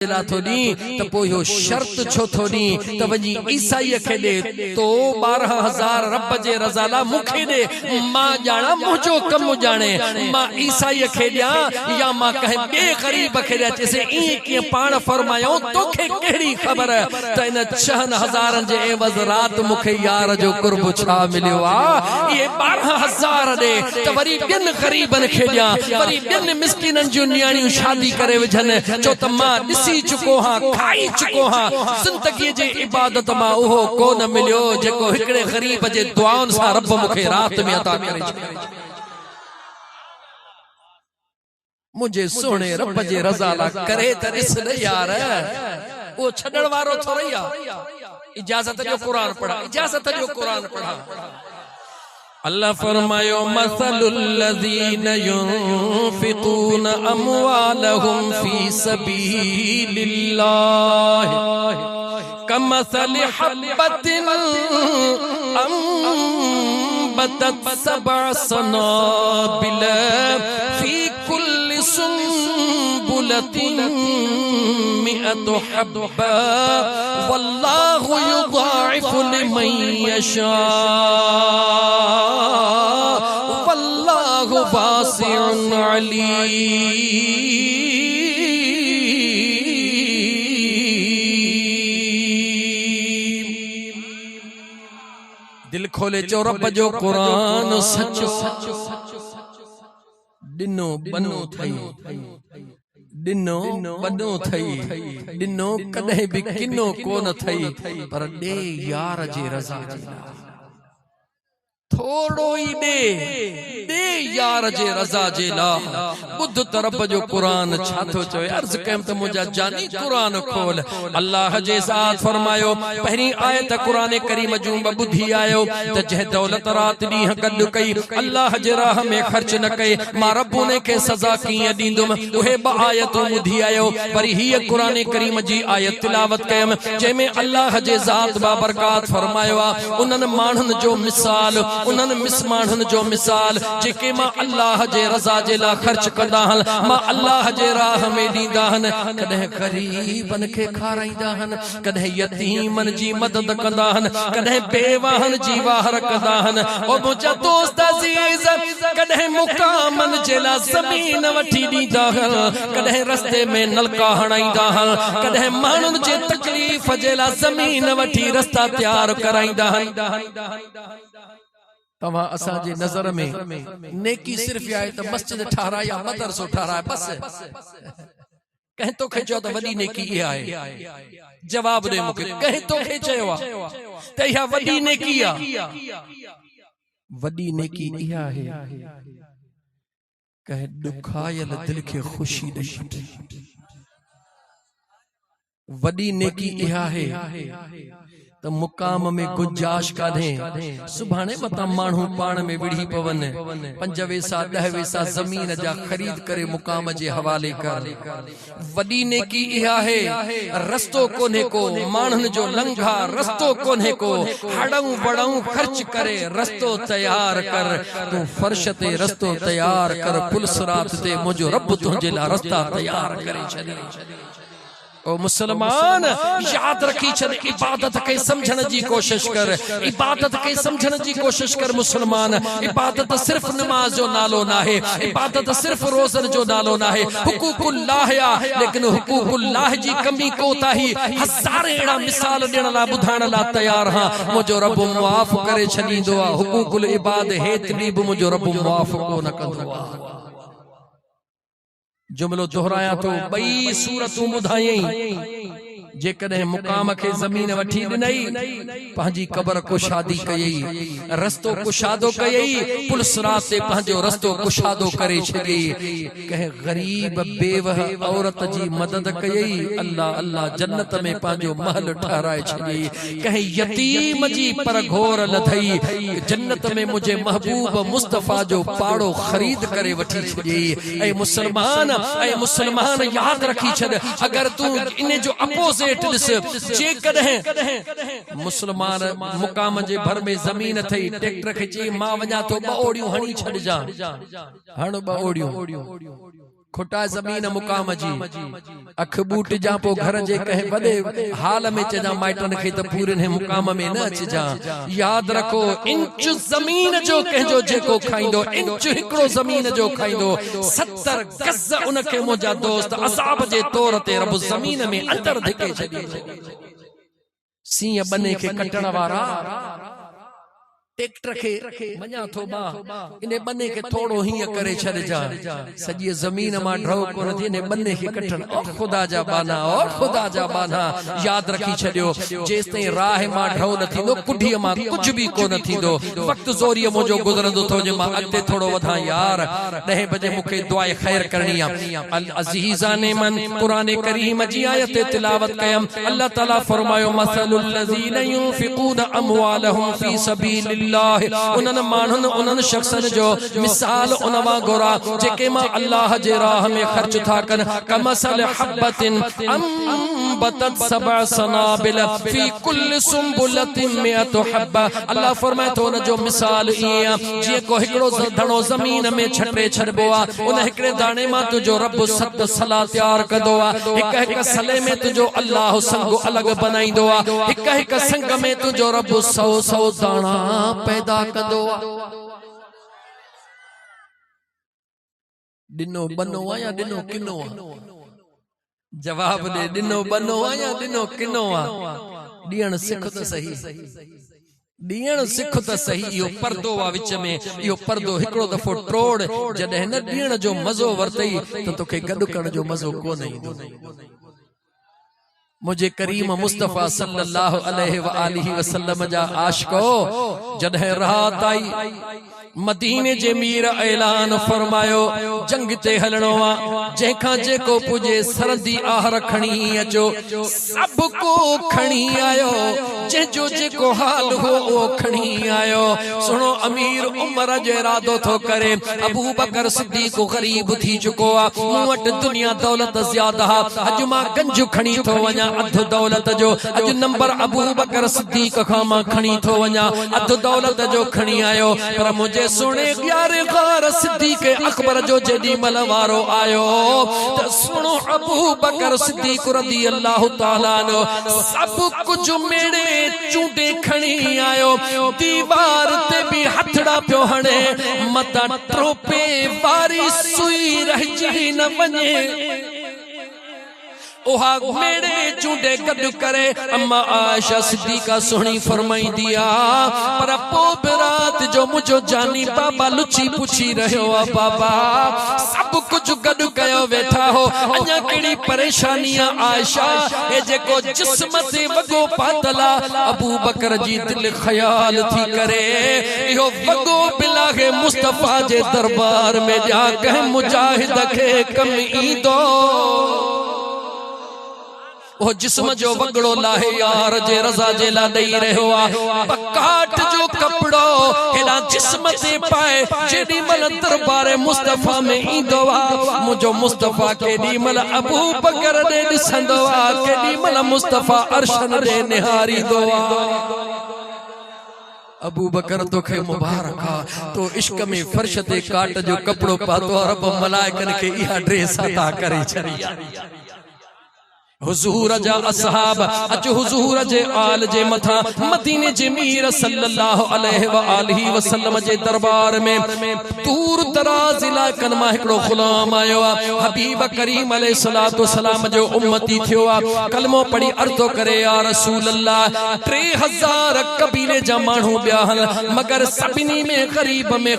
थोड़ी तो पोयो शर्त छो थोड़ी तो वजी ईसाई खे दे तो 12,000 रब जे रज़ाला मुखे दे मां जाना मुझो कम जाने मां ईसाई खे दिया या मां कहे बे गरीब खे दिया जैसे ई के पाण फरमायो तोखे केड़ी खबर त इन 6,000 जे एवज रात मुखे यार जो कुर्ब छा मिलियो आ ये 12,000 दे तो वरी बिन गरीबन खे दिया वरी बिन मिस्किनन जो न्याणियों शादी करे वजन चो त मां चुको हाँ खाई चुको हाँ जिंदगी जे इबादत मां उहो कोन मिलियो जेको हिकड़े गरीब जे दुआउन सा रब मुखे रात में अता करे मुझे सोने रब जे रज़ा ला करे त ॾिस न यार वो छडण वारो थोरैया इजाजत जो कुरान पढ़ा इजाजत जो कुरान पढ़ा अल्लाह फरमायो मसलुल लज़ीना युनफिकून अमवालहुम फी सबीलिल्लाह कमसलि हब्बतिन अंबतत सबअ सनाबिल फी कुल्लि सुंबुलतिन मिअतु हब्बा वल्लाहु युज़ाइफु लिमन यशा वल्लाहु वासिउन अलीम। दिल खोले जो रब जो कुरान सचो दिनो बनो थई दिनो बनो थई दिनो कदे भी किनो कोन थई पर दे यार जे रज़ा जे थोड़ो ही दे यार जे रज़ा जे ला बुध तरफ जो कुरान छातो चो अर्ज कम तो मुझा जानी कुरान खोल अल्लाह जे साथ फरमायो पहली आयत कुरान करीम जूं बुधी आयो त जह दौलत रात दी गद कई अल्लाह जे राह में खर्च न कई मां रब ने के सजा की दींदुम उहे ब आयत बुधी आयो वरी ही कुरान करीम जी आयत तिलावत कयम जे में अल्लाह जे जात बाबरकात फरमायो उनन मानन जो मिसाल उनन मिसमानन जो मिसाल जेके मां अल्लाह जे रज़ा जे ला खर्च कंदा हन मां अल्लाह जे राह में दींदा हन कदे गरीबन के खाराईंदा हन कदे यतीमन जी मदद कंदा हन कदे बेवाहन जी वाहर कंदा हन ओ मुझा दोस्त अजीज कदे मुकामन जे ला ज़मीन वठी दींदा हन कदे रस्ते में नलका हणाईंदा हन कदे मानुन जे तकलीफ जे ला ज़मीन वठी रास्ता तैयार कराईंदा हन तवा असा जे नजर में नेकी सिर्फ आए तो मस्जिद ठारा या मदरसो ठारा बस कह तो खे चो तो वडी नेकी ये आए जवाब दे मुके कह तो खे चयो त या वडी नेकी आ वडी नेकी इहा है कह दुखायल दिल के खुशी दे वडी नेकी इहा है तो मुकाम में गुंजाश काढे सुभाणे मता मानू पान में विढ़ी पवन 5 वेसा 10 वेसा जमीन जा खरीद करे मुकाम जे हवाले कर वडी नेकी इहा है रस्तो कोने को मानन जो लंघा रस्तो कोने को हड़ऊ बड़ऊ खर्च करे रस्तो तैयार कर तू फर्श ते रस्तो तैयार कर पुल सिरात ते मुझो रब तुझे ला रास्ता तैयार करे छले ओ मुसलमान याद रखी छन इबादत के समझण जी कोशिश कर इबादत के समझण जी कोशिश कर मुसलमान इबादत सिर्फ नमाज जो नालो ना है इबादत सिर्फ रोजन जो नालो ना है हुकूकुल्लाह या लेकिन हुकूकुल्लाह जी कमी कोताही हज़ार एड़ा मिसाल देण ला बुधाण ला तैयार हां मुझो रब मुआफ करे छदींदो आ हुकूकुल इबाद हेतली भी मुझो रब मुआफ को न कंदो आ जुमलो दोहराया तो बई सूरतूं ॿुधायई जेकॾहिं मुकाम खे ज़मीन वठी ॾिनई पंहिंजी क़बर कुशादी कयई रस्तो कुशादो कयई पुल सिरात ते पंहिंजो रस्तो कुशादो करे छॾियई कंहिं गरीब बेवह औरत जी मदद कयई अल्लाह अल्लाह जन्नत में पंहिंजो महल ठहराए छॾियई कंहिं यतीम जी पर घोर लथई जन्नत में मुझे महबूब मुस्तफा जो पाड़ो खरीद करे वठी छॾियई ऐ मुसलमान याद रखी छॾ अगर तू इन जो अपोजिट जे कदे मुसलमान मुकाम जे भर में जमीन थई ट्रैक्टर खे ची मां वञा तो 2 ओड़ियूं हणी छॾ जा हण 2 ओड़ियूं खुटा जमीन मुकाम जी अख बूट जा पो घर जे कहे वडे हाल में चजा माइटन खे त पूरे ने मुकाम में न अचजा। याद रखो इंच जमीन जो कहजो जेको खाइंदो इंच हिकड़ो जमीन जो खाइंदो 70 गज उनके मुजा दोस्त असाब जे तौर ते रब जमीन में अंदर धिके छडी। सिंह बने के कटण वारा ट्रैक्टर के मञा थो बा इन बने के थोड़ो ही करे छड़जा सजी जमीन मा ड्रो कोन थी ने बने के कटण ओ खुदा जा बाना ओ खुदा जा बाना। याद रखी छडियो जेसते राह मा ड्रो न थींदो कुढी मा कुछ भी कोन थींदो। वक्त जोरी मुजो गुजरंदो थो जे मा अते थोड़ो वधा यार 10 बजे मुखे दुआए खैर करनी आ। अल अजीजाने मन कुरान करीम जी आयत तिलावत कयम। अल्लाह ताला फरमायो मसलुल लजीना युनफिकून अमवालहुम फी सबीलिल्लाह उनन मानन उनन शख्सन जो मिसाल उनवा गोरा जेके मा अल्लाह जे राह में खर्च था कन कमसल हब्बतिन अंबतत सबअ सनाबिल फी कुल्ल सुंबुलतिन मिअतु हब्बा। अल्लाह फरमाए तो न जो मिसाल इया जे को हिकड़ो धणो जमीन में छटे छडबो आ उन हिकड़े दाणे मा तुजो रब 7 सला तैयार कदो आ। हिक हिक सले में तुजो अल्लाह संग अलग बनाइंदो आ। हिक हिक संग में तुजो रब 100 दाणा पैदा कदो। दिनो बनो आ या दिनो किनो आ? जवाब दे दिनो बनो आ या दिनो किनो आ? दियण सिख तो सही दियण सिख तो सही। यो पर्दो वा विच में यो पर्दो हिकड़ो दफो ट्रोड़ जडे न दियण जो मजो वरतई तो तोखे गड करण जो मजो कोन ईंदो। मुझे करीम मुस्तफा सल्लल्लाहु अलैहि व आलिहि वसल्लम जा आशिको जडे रात आई मदीने जे मीर ऐलान फरमायो जंग ते हलणो आ। जेखा जेको पुजे सरदी आहर खणी अचो सब को खणी आयो जेजो जेको हाल हो ओ खणी आयो। सुनो अमीर उमर जे इरादो थो करे अबू बकर सिद्दीक गरीब थी चुको आ मूं वट दुनिया दौलत ज्यादा अज मां गंज खणी थो वञा अध दौलत जो अज नंबर अबू बकर सिद्दीक खां मां खणी थो वञा अध दौलत जो खणी आयो। पर मुझे सुने यारे गार सिद्दीक अकबर जो जेडी मल वारो आयो त सुनो अबू बकर सिद्दीक रज़ी अल्लाह ताला नो सब कुछ मेरे चूंडे खणी आयो। दीवार ते भी हथड़ा पियो हणे मता ट्रोपे वारी सुई रहिजी न वञे ओहा मेरे चूंडे गड करे। अम्मा आयशा सिद्दीका सुणी फरमाई दिया पर पो रात जो मुझो जानी बाबा लुची पुछी रहो आ बाबा सब कुछ गड कयो वेठा हो अञा केड़ी परेशानियां आयशा ए जेको जिस्म ते वगो पातला अबू बकर जी दिल ख्याल थी करे इहो वगो बिलागे मुस्तफा जे दरबार में जा कह मुजाहिद खे कम ईंदो। ओ जिस्म जो वगड़ो लाहे यार जे रजा जे ला दई रहो आ पकाट जो कपड़ो हेला जिस्म ते पाए जेडी मल दरबार मुस्तफा में ईंदो आ मुजो मुस्तफा केडी मल अबू बकर दे दिसंदो आ केडी मल मुस्तफा अर्शन दे निहारी दो आ। अबू बकर तो खे मुबारक तो इश्क में फर्श ते काट जो कपड़ो पातो रब मलाइकन के इहा ड्रेस अता करे छरिया। हुजूर जा असहाब अच हुजूर जे आल जे मथा मदीने जे मीर सल्लल्लाहु अलैहि व आलिहि वसल्लम जे दरबार में दूर दराज इलाकन मा हिकड़ो गुलाम आयो आ हबीब करीम अलैहि सलातो सलाम जो उम्मती थियो आ कलमो पढ़ी अर्ज़ो करे या रसूल अल्लाह 3000 कबीले जा मानू ब्याहल मगर सभिनी में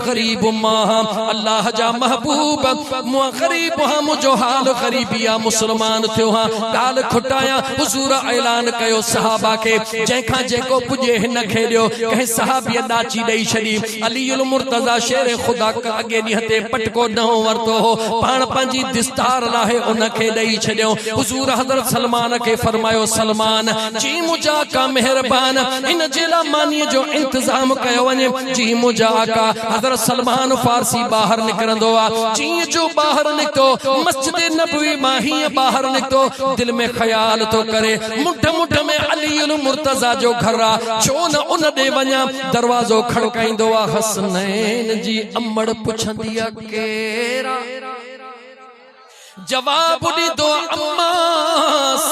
गरीब मां अल्लाह जा महबूब मु गरीब हा मुजो हाल गरीबिया मुसलमान थियो हा खुटाया हुजूर ऐलान कयो सहाबा के जेखा जेको पुजे हिन खेडियो कहे सहाबी दाची दई छडी अलीउल मुर्तजा शेर खुदा का अगे निहते पटको न वरतो हो पाण पंजी दिस्तार लाहे उन के दई छडियो। हुजूर हजरत सलमान के फरमायो सलमान जी मुजा का मेहरबान इन जिला मानी जो इंतजाम कयो वने जी मुजा का। हजरत सलमान फारसी बाहर निकरंदो आ जी जो बाहर निकतो मस्जिद नबवी माही बाहर निकतो दिल में ख्याल तो करे मुठ मुठ में अलीउल मुर्तजा जो घर आ छो न उन दे वञा दरवाजो खड़काइंदो आ हसनैन जी अमड़ पुछंदी आ केरा जवाब ॾींदो अम्मा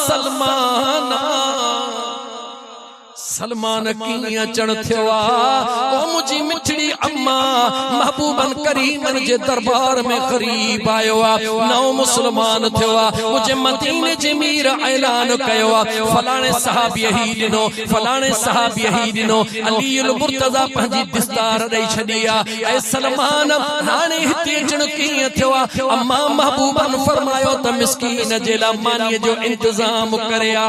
सलमाना सलमान कीअं अचण थियो आहे ओ मुंहिंजी मिठड़ी अम्मा महबूबन करीमन जे दरबार में क़रीब आयो आहे नओ मुस्लमान थियो आहे मुंहिंजे मदीने जे मीर ऐलान कयो आहे फलाणे साहब यही ॾिनो फलाणे साहब यही ॾिनो अलीउल मुर्तज़ा पंहिंजी दिस्तार ॾेई छॾी आहे ऐं सलमान हाणे हिते अचण कीअं थियो आहे अम्मा महबूबन फरमायो त मिस्कीन जे लाइ मानीअ जो इंतज़ाम करे आ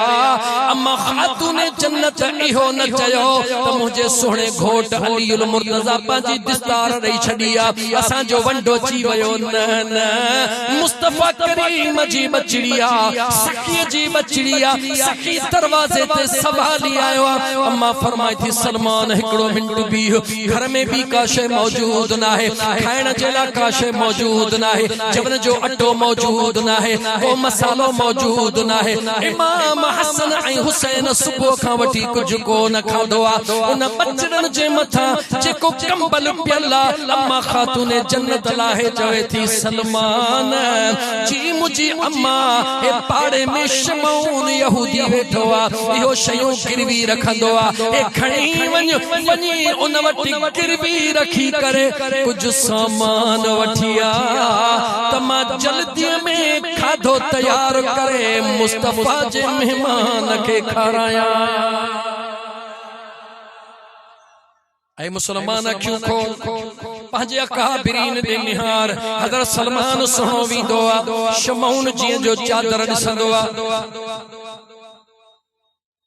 अम्मा ख़ातून जन्नत इहो न चयो त मुझे सोहणे घोट अलीउल मुर्तज़ा पंहिंजी दिस्तार ॾेई छॾी आहे असांजो वंडो अची वियो न न मुस्तफ़ा करीम जी बचड़ी आहे सखीअ जी बचड़ी आहे सखी दरवाज़े ते सवाली आयो आहे अम्मा फरमाई थी सलमान हिकिड़ो मिंट बीह घर में भी का शइ मौजूद न आहे खाइण जे लाइ का शइ मौजूद न आहे जवन जो अटो मौजूद न आहे को मसालो मौजूद न आहे इमाम हसन ऐं हुसैन सुबुह खां वठी कुझु को न खाधो आहे उन बचड़न जे मथा जेको कंबल पियल आहे अम्मा खातून जन्नत लाहे चवे थी सलमान जी मुंहिंजी अम्मा हे पाड़े में शमऊन यहूदी वेठो आहे इहो शयूं गिरवी रखंदो आहे हे खणी वञी उन वटि गिरवी रखी करे कुझु सामान वठी आ त मां जल्दीअ में खाधो तयार करे मुस्तफ़ा जे मेहमान खे खारायां ऐ मुसलमान अखियूं खोल पंहिंजे अकाबिरीन दे निहार हज़रत सलमान सुणो वेंदो आहे शमऊन जीअं जो चादर ॾिसंदो आहे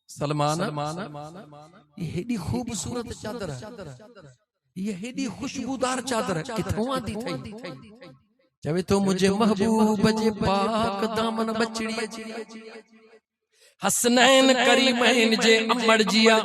सलमान ये हेॾी खूबसूरत चादर ये हेॾी खुशबूदार चादर किथों आंदी थई चवे तो मुझे महबूब जे पाक दामन बचड़ी हसनैन करीमैन जे अमड़ जिया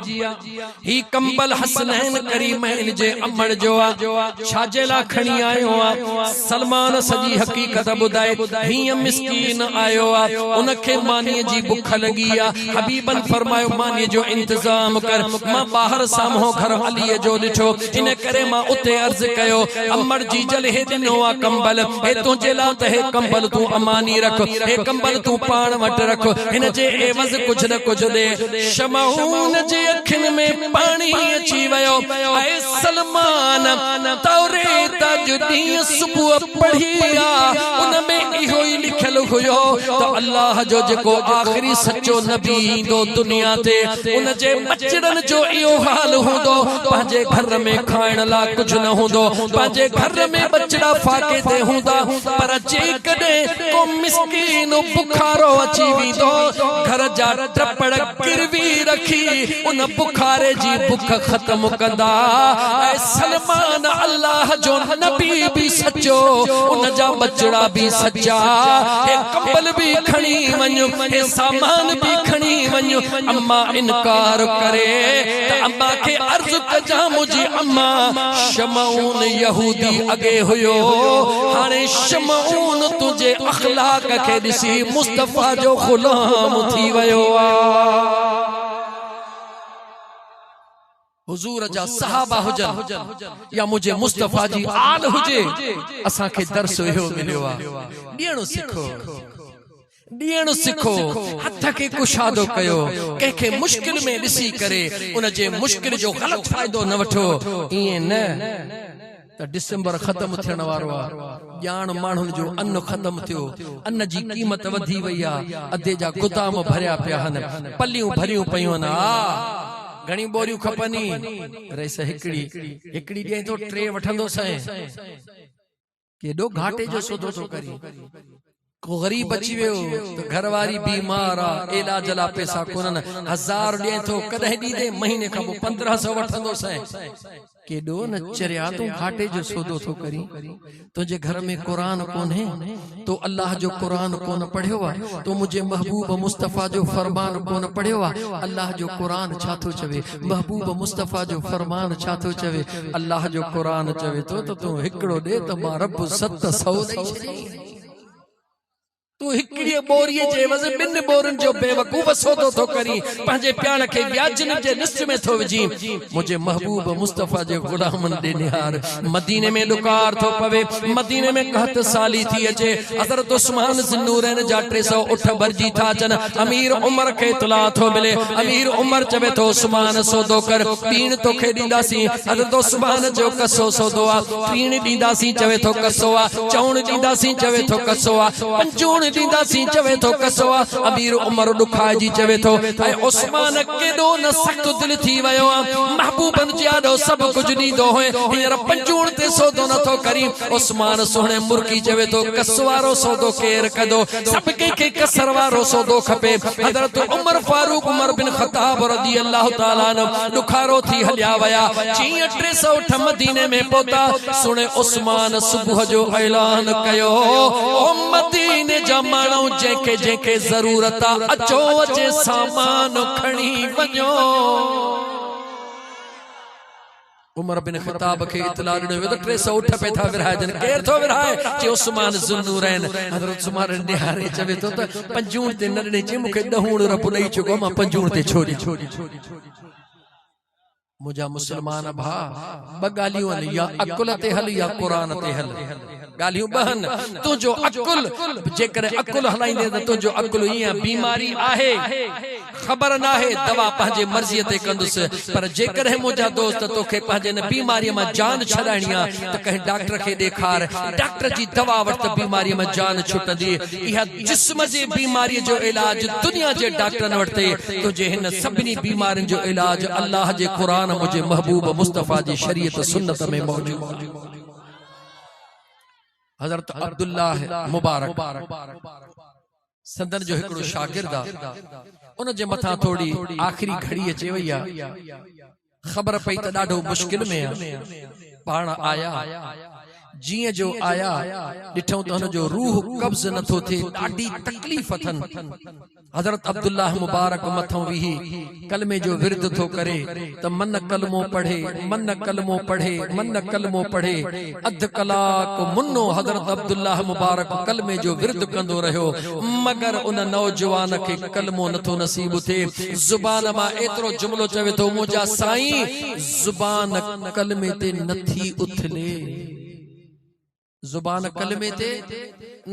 ही कंबल हसनैन करीमैन जे अमड़ जो आ छाजे ला खणी आयो आ सलमान सजी हकीकत बुधाए ही मिस्कीन आयो आ उनखे मानी जी भुख लगी आ हबीबन फरमायो मानी जो इंतजाम कर मां बाहर सामो घर अली जो ॾिठो इन करे मां उते अर्ज कयो अमड़ जी जल हे ॾिनो आ कंबल हे तुंहिंजे ला त हे कंबल तू अमानी रख हे कंबल तू पाण वट रख हिन जे एवज़ कुछ न कुछ दे शमऊन जे अखिन में पानी अची वयो ऐ सलमान तौरेत जो ॾींहुं सुबुह पढ़ी आ उन में इहो ई लिखियल हुयो त अल्लाह जो जेको आखिरी सच्चो नबी ईंदो दुनिया ते उन जे बचड़न जो इहो हाल हूंदो पंहिंजे घर में खाइण लाइ कुछ न हूंदो पंहिंजे घर में बचड़ा फाके ते हूंदा पर जेकॾहिं को मिस्कीन बुखारो अची वेंदो घर जा टपड़ गिरवी रखी उन बुखारे जी बुख खत्म कंदा ऐ सलमान अल्लाह जो नबी भी सच्चो उन जा बचड़ा भी सच्चा हे कंबल भी खणी वञो हे सामान भी खणी वञो अम्मा इनकार करे त अम्मा के अर्ज कजा मुझी अम्मा शमऊन यहूदी अगे हुयो हाणे शमऊन तुझे अखलाक के ॾिसी मुस्तफ़ा जो गुलाम थी वयो हुजूर जा सहाबा हुजन या मुझे मुस्तफ़ा जी आल हुजे असा के दर्स इहो मिलियो ॾियणो सिखो हथ के कुशादो कयो कंहिंखे मुश्किल में ॾिसी करे उन जे मुश्किल जो गलत फायदो न वठो इएं न त दिसंबर खत्म थियण वारो आहे ॼाण माण्हुनि जो अन्न खत्म थियो अन्न जी क़ीमत वधी वई आहे अधे जा गोदाम भरिया पिया आहिनि पलियूं भरियूं पयूं आहिनि घणी बोरियूं खपनी रईस हिकड़ी ॾे तो टे वठंदो सै केॾो घाटे जो सौदो तो करी को गरीब अची वियो तो घरवारी बीमार आ इलाज ला पैसा कोन 1000 ॾे तो कदे ॾींदे महीने खां 1500 वठंदो सै केॾो न चरिया तू घाटे जो सौदो तो करी तुझे घर में कुरान कोन है तो अल्लाह जो कुरान कोन पढ़ियो आ तो मुझे महबूब मुस्तफ़ा जो फरमान कोन पढ़ियो आ अल्लाह जो कुरान छा तो चवे महबूब मुस्तफ़ा जो फरमान छा तो चवे अल्लाह जो कुरान चवे तो तू हिकड़ो दे त मां रब 700 ॾेई छॾी तू हिकड़ी बोरीअ जे वज़ ॿिनि बोरनि जो बेवकूफ़ सौदो थो करी पंहिंजे प्यार खे व्याजन जे लिस्ट में थो विझी मुझे महबूब मुस्तफ़ा जे गुलामन ॾे निहार मदीने में ॾुकार थो पवे मदीने में कहत साली थी अचे हज़रत उस्मान ज़ुन्नूरैन जा 300 उठ भरजी था अचनि अमीर उमर खे इतला थो मिले अमीर उमर चवे थो उस्मान सौदो कर पीण तोखे ॾींदासीं हज़रत उस्मान जो कसो सौदो आहे पीण ॾींदासीं चवे थो कसो आहे चवण ॾींदासीं चवे थो कसो आहे पंजूण दीदासी चवे थो कसो अमीर उमर दुखाइजी चवे थो ऐं उस्मान केॾो न सख्त दिल थी वियो महबूबन जे आॾो सभु कुझु ॾींदो होए हींअर पंजूण ते सौदो नथो करी उस्मान सुहिणे मुर्की चवे थो कस वारो सौदो केरु कंदो सभु कंहिंखे कसर वारो सौदो खपे हज़रत उमर फारूक उमर बिन ख़त्ताब रज़ी अल्लाह ताला अन्हु ॾुखारो थी हलिया विया जीअं 308 मदीने में पहुता सुणे उस्मान सुबुह जो ऐलान कयो ओ मदीने जा माण्हू जेके जेके ज़रूरत अचो अचे सामान खणी वञो उमर बिन ख़त्ताब खे इतला ॾिनो वियो त 300 उठ पे था विरहाइजनि केरु थो विरहाए चे उस्मान ज़ुन्नूरैन हज़रत उस्मान निहारे चवे थो त पंजूण ते न ॾिने चे मूंखे ॾहूण रब ॾेई चुको मां पंजूण ते छोड़ी मुझा मुसलमान भा ॿ ॻाल्हियूं आहिनि या अकुल ते हल या क़ुरान ते हल ॻाल्हियूं बहन तुंहिंजो अकुल जेकर अकुल हलाईंदे त तुंहिंजो अकुल ईअं बीमारी आहे ख़बर न आहे दवा पंहिंजे मर्ज़ीअ ते कंदुसि पर जेकर मुंहिंजा दोस्त तोखे पंहिंजे न बीमारीअ मां जान छॾाइणी आहे त कंहिं डॉक्टर खे ॾेखार डॉक्टर जी दवा वटि बीमारीअ मां जान छुटंदी इहा जिस्म जे बीमारीअ जो इलाज दुनिया जे डॉक्टरनि वटि तुंहिंजे हिन सभिनी बीमारियुनि जो इलाज अल्लाह जे क़ुरान मुझे महबूब मुस्तफ़ा जी शरीयत सुन्नत में मौजूद हज़रत अब्दुल्लाह मुबारक संदन जो हिकड़ो शागिर्द उन जे मथा थोड़ी आखिरी घड़ी अचे वई आहे ख़बर पई त ॾाढो मुश्किल में आहे पाण आया जीअं जो आया ॾिठऊं त हुन जो रूह कब्ज़ नथो थिए ॾाढी तकलीफ़ अथनि हज़रत अब्दुल्लाह मुबारक मथों विही कलमे जो विर्द थो करे त मन कलमो पढ़े मन कलमो पढ़े मन कलमो पढ़े अध कलाक मुन्नो हज़रत अब्दुल्लाह मुबारक कलमे जो विर्द कंदो रहियो मगर उन नौजवान खे कलमो नथो नसीब थिए ज़ुबान मां एतिरो जुमिलो चवे थो मुंहिंजा साईं ज़ुबान कलमे ते नथी उथले जुबान कलमे ते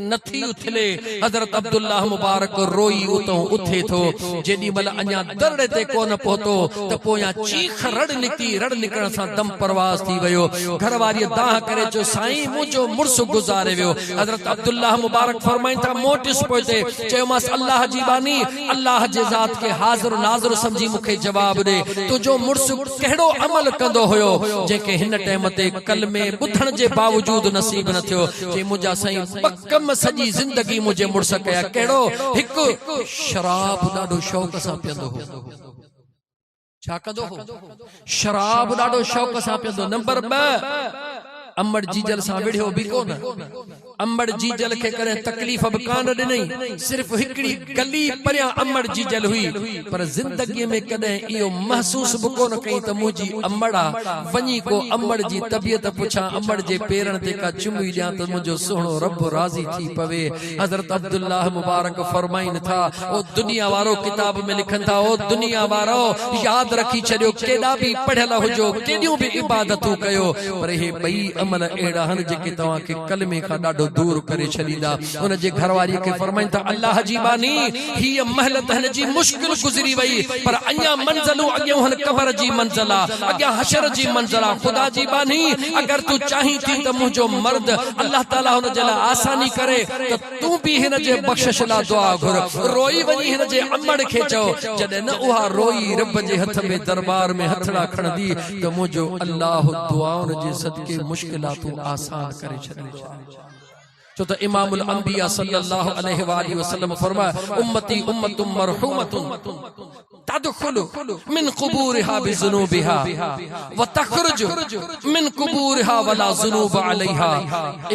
नथी उथले हज़रत अब्दुल्लाह मुबारक रोई उतो उथे थो जेडी मल अञा दरड़े ते कोन पहुतो त पोयां चीख रड़ निकरण सां दम परवास थी वियो घरवारी दाह करे चो साईं मुंहिंजो मुड़स गुज़ारे वियो हज़रत अब्दुल्लाह मुबारक फरमाइन था मोटिस पोइते चयोमांसि अल्लाह जी बानी अल्लाह जे ज़ात खे हाज़िर नाज़िर समझी मूंखे जवाब ॾे तुंहिंजो मुड़स कहिड़ो अमल कंदो हुयो जंहिंखे हिन टाइम ते कलमे ॿुधण जे बावजूद नसीब न थियो जे मुंहिंजा साईं कम सॼी ज़िंदगी मुझे मुड़स कया कहिड़ो हिकु शराब ॾाढो शौक़ सां पीअंदो हो छा कंदो हो शराब ॾाढो शौक़ सां पीअंदो नंबर 2 अम्बड़ जीजल सां विढ़ियो बि कोन अम्बड़ जीजल खे करे तकलीफ़ बि कान ॾिनई सिर्फ़ हिकड़ी गली परियां अम्बड़ जीजल हुई पर ज़िंदगी में कॾहिं इहो महसूस बि कोन कई त मुंहिंजी अम्बड़ा वञी को अम्बड़ जी तबियत पुछां अम्बड़ जे पेरनि ते का चुमी ॾियां त मुंहिंजो सुहिणो रब राज़ी थी पवे हज़रत अब्दुल्लाह मुबारक फरमाइनि था ओ दुनिया वारो किताब में लिखनि था ओ दुनिया वारो यादि रखी छॾियो केॾा बि पढ़ियल हुजो केॾियूं बि इबादतूं कयो पर इहे ॿई अमल अहिड़ा आहिनि जेके तव्हांखे कलमे खां ॾाढो दूर करे छॾींदा उन जे घरवारीअ खे फरमाइनि था अल्लाह जी बानी हीअ महल त हिन जी मुश्किल गुज़री वई पर अञा मंज़िलूं अॻियां हुन क़बर जी मंज़िल आहे अॻियां हशर जी मंज़िल आहे ख़ुदा जी बानी अगर तूं चाहीं थी त मुंहिंजो मर्द अल्लाह ताला हुन जे लाइ आसानी करे त तूं बि हिन जे बख़्शिश लाइ दुआ घुर रोई वञी हिन जे अमड़ खे चओ जॾहिं न उहा रोई रब जे हथ में दरबार में हथड़ा खणंदी त मुंहिंजो अल्लाह दुआउनि जे सदके मुश्किलातूं आसान करे छॾींदो छो त इमामुल अंबिया सल्लल्लाहु अलैहि वसल्लम फरमाया उम्मती उम्मतुम मरहूमतुन तदखुलु मिन कुबूरिहा बिजुनूबिहा व तखरुजु मिन कुबूरिहा वला जुनूब अलैहा।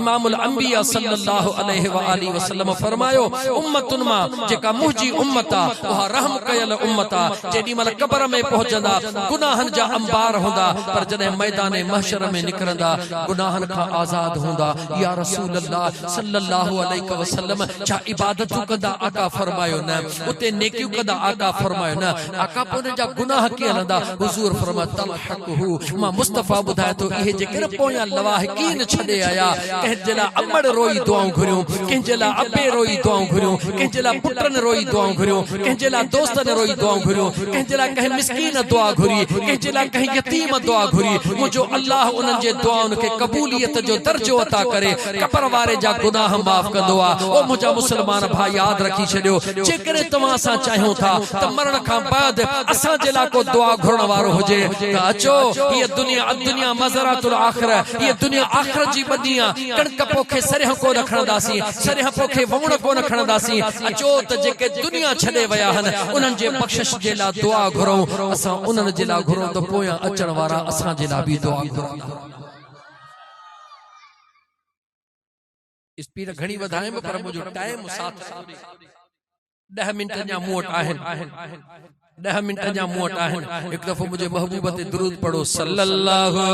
इमामुल अंबिया सल्लल्लाहु अलैहि व आलिहि वसल्लम फरमायो उम्मतुन मा जेका मुंहिंजी उम्मता उहा रहम कयल उम्मता जेडी मल कब्र में पहुंचंदा गुनाहन जा अंबार हुंदा पर जने मैदान महशर में निकरंदा गुनाहन का आजाद हुंदा। या रसूल अल्लाह सल्लल्लाहु अलैहि वसल्लम छा इबादतू कंदा आका फरमायो न उते नेकियूं कंदा आका फरमायो न आका पोने जा गुनाह के हलंदा हुजूर फरमा तलहकहु मां मुस्तफा बुधाए तो इहे जेकर पोया लवाहकीन छडे आया कह जला अमड़ रोई दुआऊं घुरियो कह जला अबे रोई दुआऊं घुरियो कह जला पुत्रन रोई दुआऊं घुरियो कह जला दोस्तन रोई दुआऊं घुरियो कह जला कह मिस्कीन दुआ घुरी कह जला कह यतीम दुआ घुरी मुजो अल्लाह उनन जे दुआउन के कबूलियत जो दर्जो अता करे कब्र वारे जा गुनाह माफ कंदो आ। ओ मुजा मुसलमान भाई याद रखी छडियो जेकर तवा सा चाहूं था त मरण का बाद असा जे ला को दुआ घुरण वारो होजे त अचो ये दुनिया मज़रातुल आखिरह ये दुनिया आखिरत जी बदिया कणक पोखे सरह को रखणदासी सरह पोखे वमण को रखणदासी अचो त जेके दुनिया छडे वया हन उनन जे बख्शिश जे ला दुआ घुरो असा उनन जे ला घुरो त पोया अचण वारा असा जे ला भी दुआ घुरो। स्पीड घणी वधाए पर मुजो टाइम साथ 10 मिनट जा मोट आहिन 10 मिनट जा मोट आहिन। एक दफो मुझे महबूब ते दुरूद पढ़ो सल्लल्लाहु